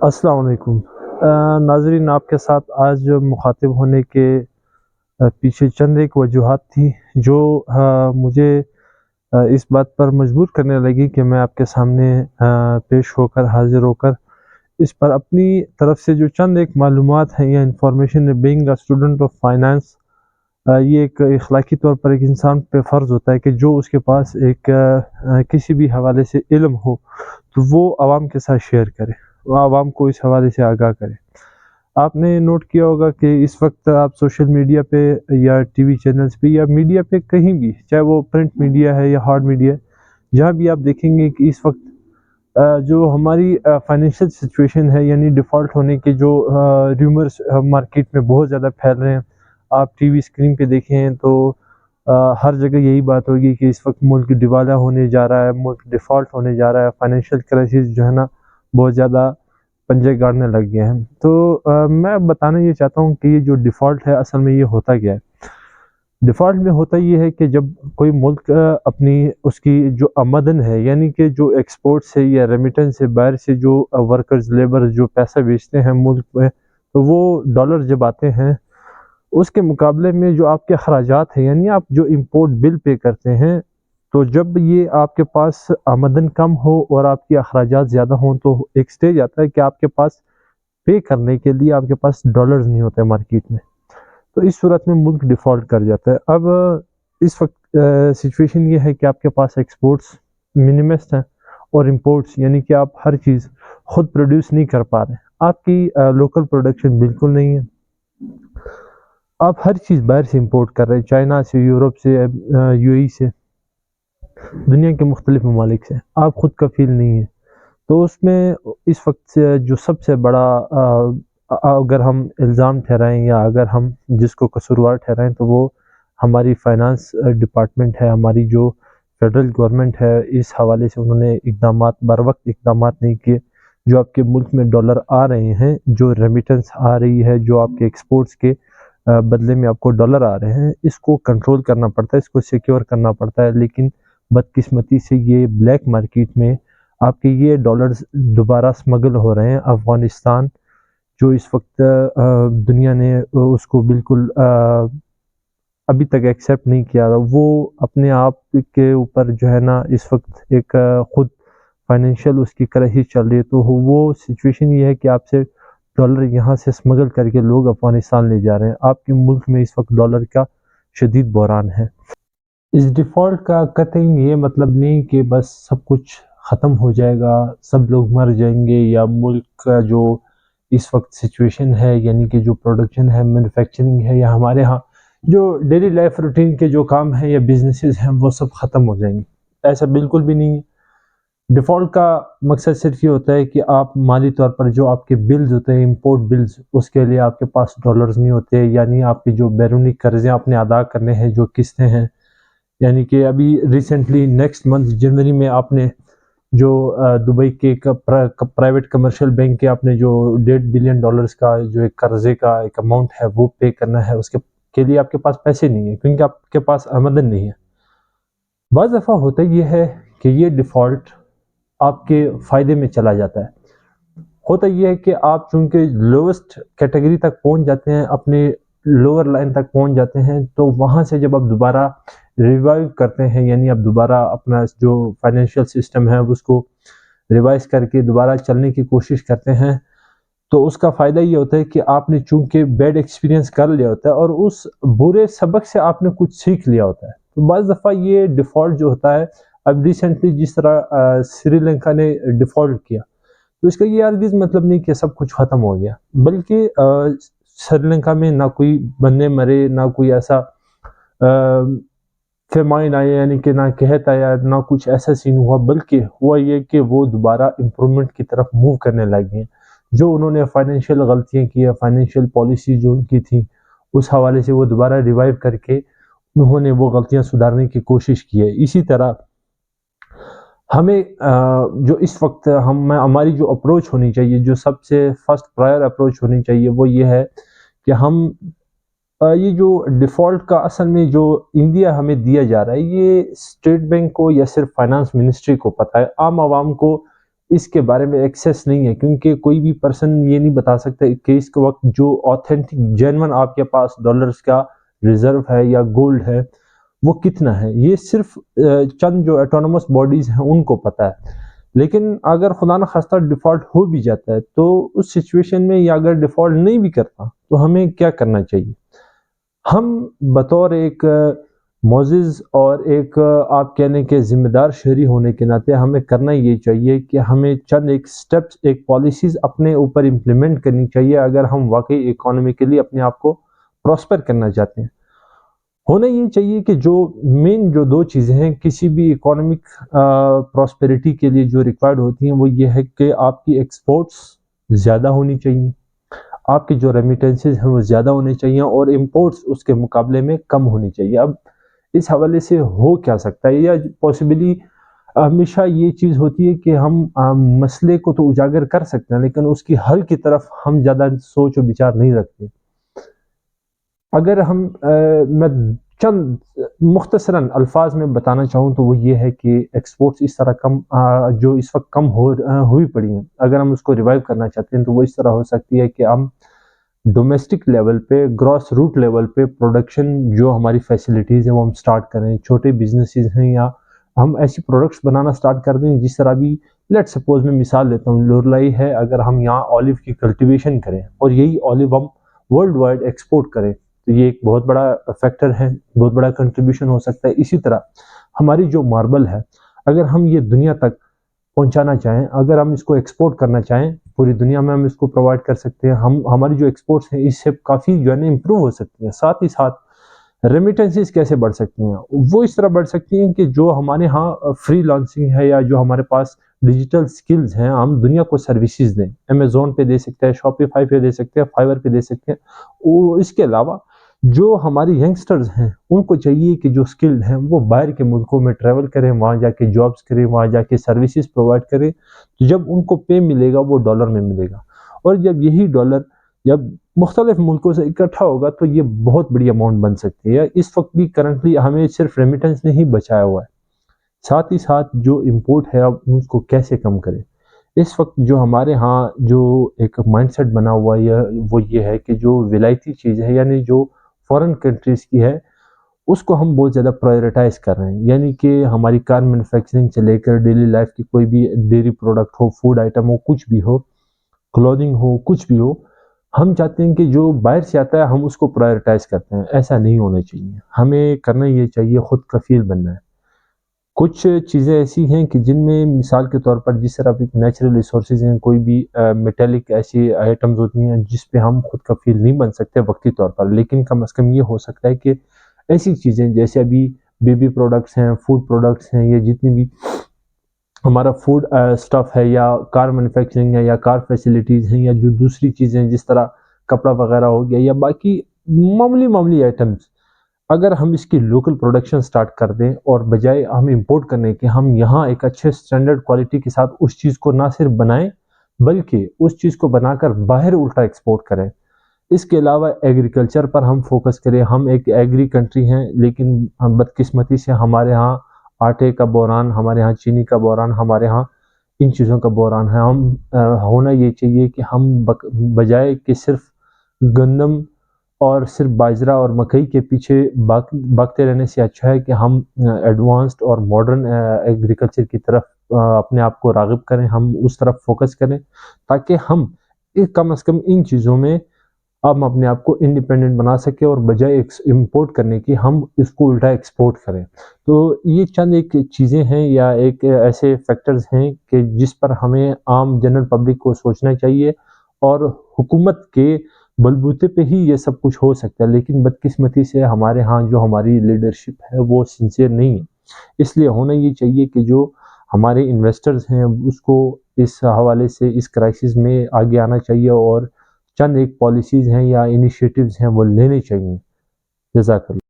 السلام علیکم ناظرین، آپ کے ساتھ آج مخاطب ہونے کے پیچھے چند ایک وجوہات تھی جو مجھے اس بات پر مجبور کرنے لگی کہ میں آپ کے سامنے پیش ہو کر حاضر ہو کر اس پر اپنی طرف سے جو چند ایک معلومات ہیں یا information being a student of finance, یہ ایک اخلاقی طور پر ایک انسان پہ فرض ہوتا ہے کہ جو اس کے پاس ایک کسی بھی حوالے سے علم ہو تو وہ عوام کے ساتھ شیئر کرے، وہ عوام کو اس حوالے سے آگاہ کرے۔ آپ نے نوٹ کیا ہوگا کہ اس وقت آپ سوشل میڈیا پہ یا ٹی وی چینلز پہ یا میڈیا پہ کہیں بھی، چاہے وہ پرنٹ میڈیا ہے یا ہارڈ میڈیا ہے، جہاں بھی آپ دیکھیں گے کہ اس وقت جو ہماری فائنینشیل سچویشن ہے، یعنی ڈیفالٹ ہونے کے جو ریومرز مارکیٹ میں بہت زیادہ پھیل رہے ہیں۔ آپ ٹی وی اسکرین پہ دیکھیں تو ہر جگہ یہی بات ہوگی کہ اس وقت ملک ڈیوالا ہونے جا رہا ہے، ملک ڈیفالٹ ہونے جا رہا ہے، فائنینشیل کرائسس جو ہے نا بہت زیادہ پنجے گاڑنے لگ گئے ہیں۔ تو میں بتانا یہ چاہتا ہوں کہ یہ جو ڈیفالٹ ہے اصل میں یہ ہوتا کیا ہے۔ ڈیفالٹ میں ہوتا یہ ہے کہ جب کوئی ملک اپنی اس کی جو آمدن ہے، یعنی کہ جو ایکسپورٹ سے یا ریمیٹنس سے باہر سے جو ورکرز لیبر جو پیسہ بیچتے ہیں ملک میں، تو وہ ڈالر جب آتے ہیں اس کے مقابلے میں جو آپ کے اخراجات ہیں، یعنی آپ جو امپورٹ بل پے کرتے ہیں، تو جب یہ آپ کے پاس آمدن کم ہو اور آپ کے اخراجات زیادہ ہوں تو ایک سٹیج آتا ہے کہ آپ کے پاس پے کرنے کے لیے آپ کے پاس ڈالرز نہیں ہوتے مارکیٹ میں، تو اس صورت میں ملک ڈیفالٹ کر جاتا ہے۔ اب اس وقت سچویشن یہ ہے کہ آپ کے پاس ایکسپورٹس منیمسٹ ہیں اور امپورٹس، یعنی کہ آپ ہر چیز خود پروڈیوس نہیں کر پا رہے ہیں، آپ کی لوکل پروڈکشن بالکل نہیں ہے، آپ ہر چیز باہر سے امپورٹ کر رہے ہیں، چائنا سے، یورپ سے، یو اے سے، دنیا کے مختلف ممالک سے، آپ خود کفیل نہیں ہیں۔ تو اس میں اس وقت سے جو سب سے بڑا اگر ہم الزام ٹھہرائیں یا اگر ہم جس کو قصوروار ٹھہرائیں تو وہ ہماری فائنانس ڈپارٹمنٹ ہے، ہماری جو فیڈرل گورنمنٹ ہے۔ اس حوالے سے انہوں نے اقدامات بر وقت اقدامات نہیں کیے۔ جو آپ کے ملک میں ڈالر آ رہے ہیں، جو ریمیٹنس آ رہی ہے، جو آپ کے ایکسپورٹس کے بدلے میں آپ کو ڈالر آ رہے ہیں، اس کو کنٹرول کرنا پڑتا ہے، اس کو سیکیور کرنا پڑتا ہے، لیکن بدقسمتی سے یہ بلیک مارکیٹ میں آپ کے یہ ڈالرز دوبارہ سمگل ہو رہے ہیں۔ افغانستان جو اس وقت دنیا نے اس کو بالکل ابھی تک ایکسیپٹ نہیں کیا، وہ اپنے آپ کے اوپر جو ہے نا اس وقت ایک خود فائنینشیل اس کی کرائسس چل رہی ہے، تو وہ سچویشن یہ ہے کہ آپ سے ڈالر یہاں سے سمگل کر کے لوگ افغانستان لے جا رہے ہیں۔ آپ کے ملک میں اس وقت ڈالر کا شدید بحران ہے۔ اس ڈیفالٹ کا قطعی یہ مطلب نہیں کہ بس سب کچھ ختم ہو جائے گا، سب لوگ مر جائیں گے، یا ملک کا جو اس وقت سچویشن ہے، یعنی کہ جو پروڈکشن ہے، مینوفیکچرنگ ہے، یا ہمارے ہاں جو ڈیلی لائف روٹین کے جو کام ہیں یا بزنسز ہیں وہ سب ختم ہو جائیں گے، ایسا بالکل بھی نہیں ہے۔ ڈیفالٹ کا مقصد صرف یہ ہوتا ہے کہ آپ مالی طور پر جو آپ کے بلز ہوتے ہیں، امپورٹ بلز، اس کے لیے آپ کے پاس ڈالرز نہیں ہوتے، یعنی آپ کی جو بیرونی قرضے آپ نے ادا کرنے ہیں، جو قسطیں ہیں، یعنی کہ ابھی ریسنٹلی نیکسٹ منتھ جنوری میں آپ نے جو دبئی کے پرائیویٹ کمرشل بینک کے آپ نے جو $1.5 بلین کا جو ایک قرضے کا ایک اماؤنٹ ہے وہ پے کرنا ہے، اس کے لیے آپ کے پاس پیسے نہیں ہیں کیونکہ آپ کے پاس آمدن نہیں ہے۔ بعض دفعہ ہوتا یہ ہے کہ یہ ڈیفالٹ آپ کے فائدے میں چلا جاتا ہے۔ ہوتا یہ ہے کہ آپ چونکہ لوسٹ کیٹیگری تک پہنچ جاتے ہیں، اپنے لوور لائن تک پہنچ جاتے ہیں، تو وہاں سے جب آپ دوبارہ ریوائیو کرتے ہیں، یعنی آپ دوبارہ اپنا جو فائنینشیل سسٹم ہے اس کو ریوائز کر کے دوبارہ چلنے کی کوشش کرتے ہیں، تو اس کا فائدہ یہ ہوتا ہے کہ آپ نے چونکہ بیڈ ایکسپیرینس کر لیا ہوتا ہے اور اس برے سبق سے آپ نے کچھ سیکھ لیا ہوتا ہے۔ تو بعض دفعہ یہ ڈیفالٹ جو ہوتا ہے، اب ریسنٹلی جس طرح سری لنکا نے ڈیفالٹ کیا، تو اس کا یہ ہرگز مطلب نہیں کہ سب کچھ ختم ہو گیا، بلکہ سری لنکا میں نہ کوئی بندے مرے، نہ کوئی ایسا فیمائن آیا، یعنی کہ نہ قحط آیا، نہ کچھ ایسا سین ہوا، بلکہ ہوا یہ کہ وہ دوبارہ امپرومنٹ کی طرف موو کرنے لگے ہیں۔ جو انہوں نے فائنینشیل غلطیاں کی ہیں، فائنینشیل پالیسی جو ان کی تھی، اس حوالے سے وہ دوبارہ ریوائیو کر کے انہوں نے وہ غلطیاں سدھارنے کی کوشش کی ہے۔ اسی طرح ہمیں جو اس وقت ہماری جو اپروچ ہونی چاہیے، جو سب سے فرسٹ پرائر اپروچ ہونی چاہیے، وہ یہ ہے کہ ہم یہ جو ڈیفالٹ کا اصل میں جو انڈیا ہمیں دیا جا رہا ہے، یہ اسٹیٹ بینک کو یا صرف فائنانس منسٹری کو پتہ ہے، عام عوام کو اس کے بارے میں ایکسیس نہیں ہے، کیونکہ کوئی بھی پرسن یہ نہیں بتا سکتا کہ اس کے وقت جو آتھینٹک جینون آپ کے پاس ڈالرز کا ریزرو ہے یا گولڈ ہے وہ کتنا ہے، یہ صرف چند جو ایٹونومس باڈیز ہیں ان کو پتہ ہے۔ لیکن اگر خدا نخواستہ ڈیفالٹ ہو بھی جاتا ہے تو اس سچویشن میں، یا اگر ڈیفالٹ نہیں بھی کرتا تو ہمیں کیا کرنا چاہیے؟ ہم بطور ایک معزز اور ایک آپ کہنے کے ذمہ دار شہری ہونے کے ناطے ہمیں کرنا یہ چاہیے کہ ہمیں چند ایک سٹیپس، ایک پالیسیز اپنے اوپر امپلیمنٹ کرنی چاہیے اگر ہم واقعی اکانومیکلی اپنے آپ کو پراسپر کرنا چاہتے ہیں۔ ہونا یہ چاہیے کہ جو مین جو دو چیزیں ہیں کسی بھی اکانومک پراسپیرٹی کے لیے جو ریکوائرڈ ہوتی ہیں وہ یہ ہے کہ آپ کی ایکسپورٹس زیادہ ہونی چاہیے، آپ کی جو ریمیٹنسز ہیں وہ زیادہ ہونے چاہیے، اور امپورٹس اس کے مقابلے میں کم ہونی چاہیے۔ اب اس حوالے سے ہو کیا سکتا ہے، یا پاسبلی ہمیشہ یہ چیز ہوتی ہے کہ ہم مسئلے کو تو اجاگر کر سکتے ہیں لیکن اس کی حل کی طرف ہم زیادہ سوچ و بچار نہیں رکھتے۔ اگر میں چند مختصراً الفاظ میں بتانا چاہوں تو وہ یہ ہے کہ ایکسپورٹس اس طرح جو اس وقت کم ہوئی پڑی ہیں، اگر ہم اس کو ریوائیو کرنا چاہتے ہیں تو وہ اس طرح ہو سکتی ہے کہ ہم ڈومیسٹک لیول پہ، گراس روٹ لیول پہ پروڈکشن جو ہماری فیسلٹیز ہیں وہ ہم سٹارٹ کریں، چھوٹے بزنسز ہیں یا ہم ایسی پروڈکٹس بنانا سٹارٹ کر دیں جس طرح بھی لیٹ سپوز میں مثال لیتا ہوں، لورلائی ہے، اگر ہم یہاں اولیو کی کلٹیویشن کریں اور یہی اولیو ہم ورلڈ وائڈ ایکسپورٹ کریں تو یہ ایک بہت بڑا فیکٹر ہے، بہت بڑا کنٹریبیوشن ہو سکتا ہے۔ اسی طرح ہماری جو ماربل ہے اگر ہم یہ دنیا تک پہنچانا چاہیں، اگر ہم اس کو ایکسپورٹ کرنا چاہیں، پوری دنیا میں ہم اس کو پرووائڈ کر سکتے ہیں، ہماری جو ایکسپورٹس ہیں اس سے کافی جو ہے نا امپروو ہو سکتی ہیں۔ ساتھ ہی ساتھ ریمیٹنسز کیسے بڑھ سکتی ہیں؟ وہ اس طرح بڑھ سکتی ہیں کہ جو ہمارے ہاں فری لانسنگ ہے یا جو ہمارے پاس ڈیجیٹل سکلز ہیں، ہم دنیا کو سروسز دیں، امیزون پہ دے سکتے ہیں، شاپیفائی پہ دے سکتے ہیں، فائور پہ دے سکتے ہیں۔ اس کے علاوہ جو ہماری ینگسٹرز ہیں ان کو چاہیے کہ جو سکل ہیں وہ باہر کے ملکوں میں ٹریول کریں، وہاں جا کے جابس کریں، وہاں جا کے سروسز پرووائڈ کریں، تو جب ان کو پے ملے گا وہ ڈالر میں ملے گا، اور جب یہی ڈالر جب مختلف ملکوں سے اکٹھا ہوگا تو یہ بہت بڑی اماؤنٹ بن سکتی ہے۔ اس وقت بھی کرنٹلی ہمیں صرف ریمیٹنس نے ہی بچایا ہوا ہے، ساتھ ہی ساتھ جو امپورٹ ہے اب اس کو کیسے کم کریں۔ اس وقت جو ہمارے ہاں جو ایک مائنڈ سیٹ بنا ہوا ہے وہ یہ ہے کہ جو ولایتی چیز ہے یعنی جو فورن کنٹریز کی ہے اس کو ہم بہت زیادہ پرائیورٹائز کر رہے ہیں، یعنی کہ ہماری کار مینوفیکچرنگ سے لے کر ڈیلی لائف کی کوئی بھی ڈیری پروڈکٹ ہو، فوڈ آئٹم ہو، کچھ بھی ہو، کلودنگ ہو، کچھ بھی ہو، ہم چاہتے ہیں کہ جو باہر سے آتا ہے ہم اس کو پرائیورٹائز کرتے ہیں۔ ایسا نہیں ہونا چاہیے، ہمیں کرنا یہ چاہیے خود کفیل بننا ہے۔ کچھ چیزیں ایسی ہیں کہ جن میں مثال کے طور پر جس طرح نیچرل ریسورسز ہیں، کوئی بھی میٹیلک ایسی آئٹمز ہوتی ہیں جس پہ ہم خود کفیل نہیں بن سکتے وقتی طور پر، لیکن کم از کم یہ ہو سکتا ہے کہ ایسی چیزیں جیسے ابھی بیبی پروڈکٹس ہیں، فوڈ پروڈکٹس ہیں، یا جتنی بھی ہمارا فوڈ سٹف ہے یا کار مینوفیکچرنگ ہے یا کار فیسلٹیز ہیں یا جو دوسری چیزیں جس طرح کپڑا وغیرہ ہو گیا یا باقی معمولی آئٹمز، اگر ہم اس کی لوکل پروڈکشن سٹارٹ کر دیں اور بجائے ہم امپورٹ کرنے کے ہم یہاں ایک اچھے سٹینڈرڈ کوالٹی کے ساتھ اس چیز کو نہ صرف بنائیں بلکہ اس چیز کو بنا کر باہر الٹا ایکسپورٹ کریں۔ اس کے علاوہ ایگریکلچر پر ہم فوکس کریں۔ ہم ایک ایگری کنٹری ہیں لیکن بدقسمتی سے ہمارے ہاں آٹے کا بحران، ہمارے ہاں چینی کا بحران، ہمارے ہاں ان چیزوں کا بحران ہے۔ ہم ہونا یہ چاہیے کہ ہم بجائے کہ صرف گندم اور صرف باجرہ اور مکئی کے پیچھے بھاگتے رہنے سے اچھا ہے کہ ہم ایڈوانسڈ اور ماڈرن ایگریکلچر کی طرف اپنے آپ کو راغب کریں، ہم اس طرف فوکس کریں تاکہ ہم کم از کم ان چیزوں میں ہم اپنے آپ کو انڈیپینڈنٹ بنا سکیں اور بجائے امپورٹ کرنے کی ہم اس کو الٹا ایکسپورٹ کریں۔ تو یہ چند ایک چیزیں ہیں یا ایک ایسے فیکٹرز ہیں کہ جس پر ہمیں عام جنرل پبلک کو سوچنا چاہیے، اور حکومت کے بلبوتے پہ ہی یہ سب کچھ ہو سکتا ہے، لیکن بدقسمتی سے ہمارے ہاں جو ہماری لیڈرشپ ہے وہ سنسیئر نہیں ہے۔ اس لیے ہونا یہ چاہیے کہ جو ہمارے انویسٹرز ہیں اس کو اس حوالے سے اس کرائسس میں آگے آنا چاہیے اور چند ایک پالیسیز ہیں یا انیشیٹوز ہیں وہ لینے چاہیے۔ جزاک اللہ۔